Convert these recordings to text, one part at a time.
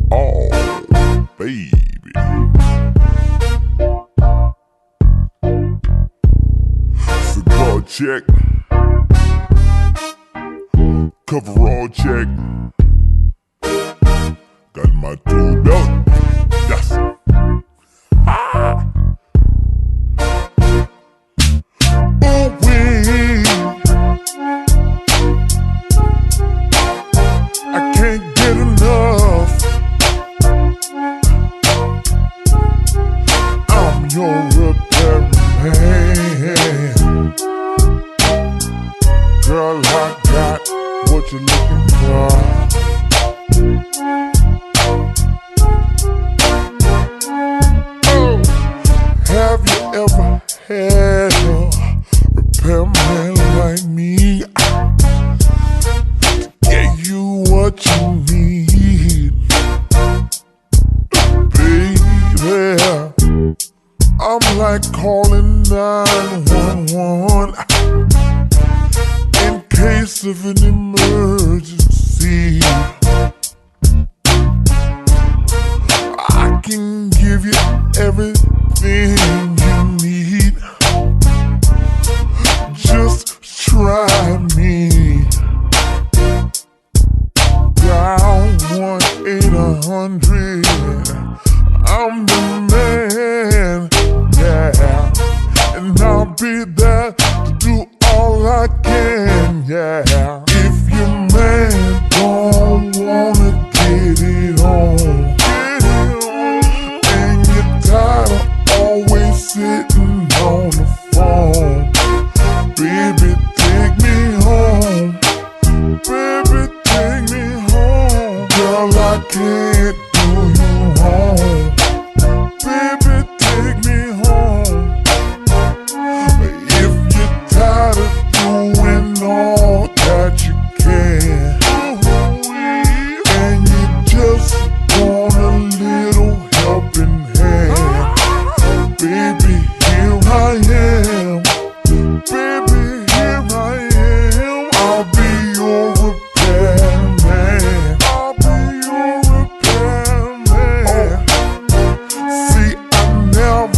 Oh, baby. Cigar check. Coverall check. Got my tool belt. Yes. Ah. Oh, I can't get enough. I'm your repairman. Girl, I got what you're looking for. Oh, have you ever had a repairman like me? Get you what you need, baby. I'm like calling 911 in case of an emergency. I can give you everything you need. Just try me. Dial 1-800. I'm the man, yeah, and I'll be there to do all I can, yeah. If your man don't wanna get it on, and you're tired of always sitting on the phone, baby, take me home. Baby, take me home. Girl, I can't do you wrong. Baby, take me home. If you're tired of doing all that you can, and you just want a little helping hand, baby, here I am. Baby, here I am. I'll be your repairman. I'll be your repairman. See, I never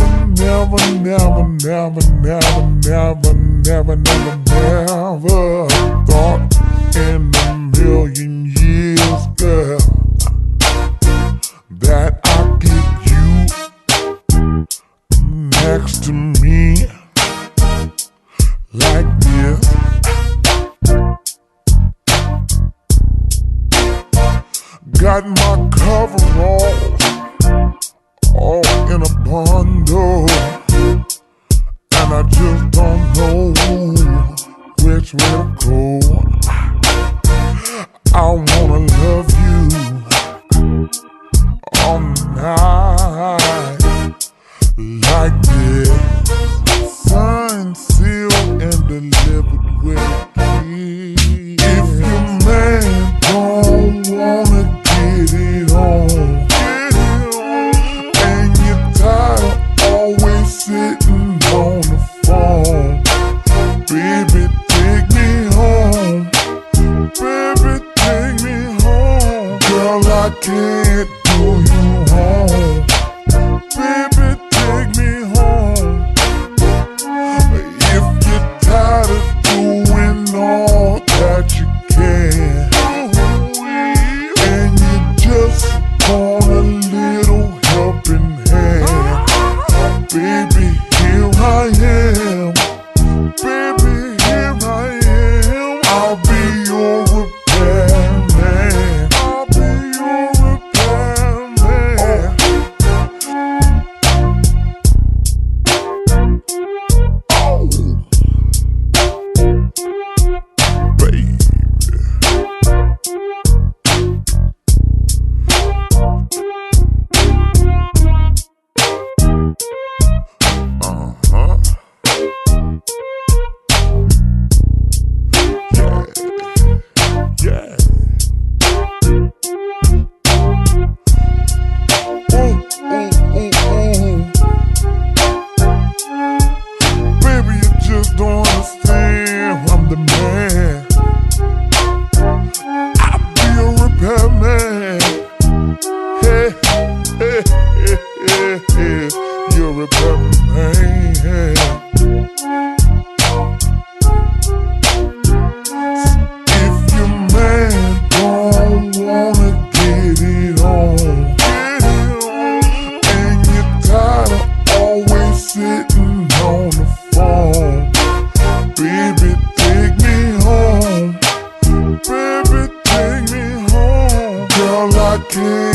thought in a million years, girl, that I'd get you next to me like this. Got my coveralls all in a bundle, and I just don't know which way to go. I wanna love you all night like this. Signed, sealed, and delivered with a key. If your man don't wanna get it on, and you're tired of always sitting on the phone, baby, take me home. Baby, take me home. Girl, I can't do you wrong. Baby, take me home. If you're tired of doing all that you can, and you just want a little helping hand, baby, here I am. Baby, here I am. I'll be your repairman. I'll be your repairman. Oh, baby. Yeah. can.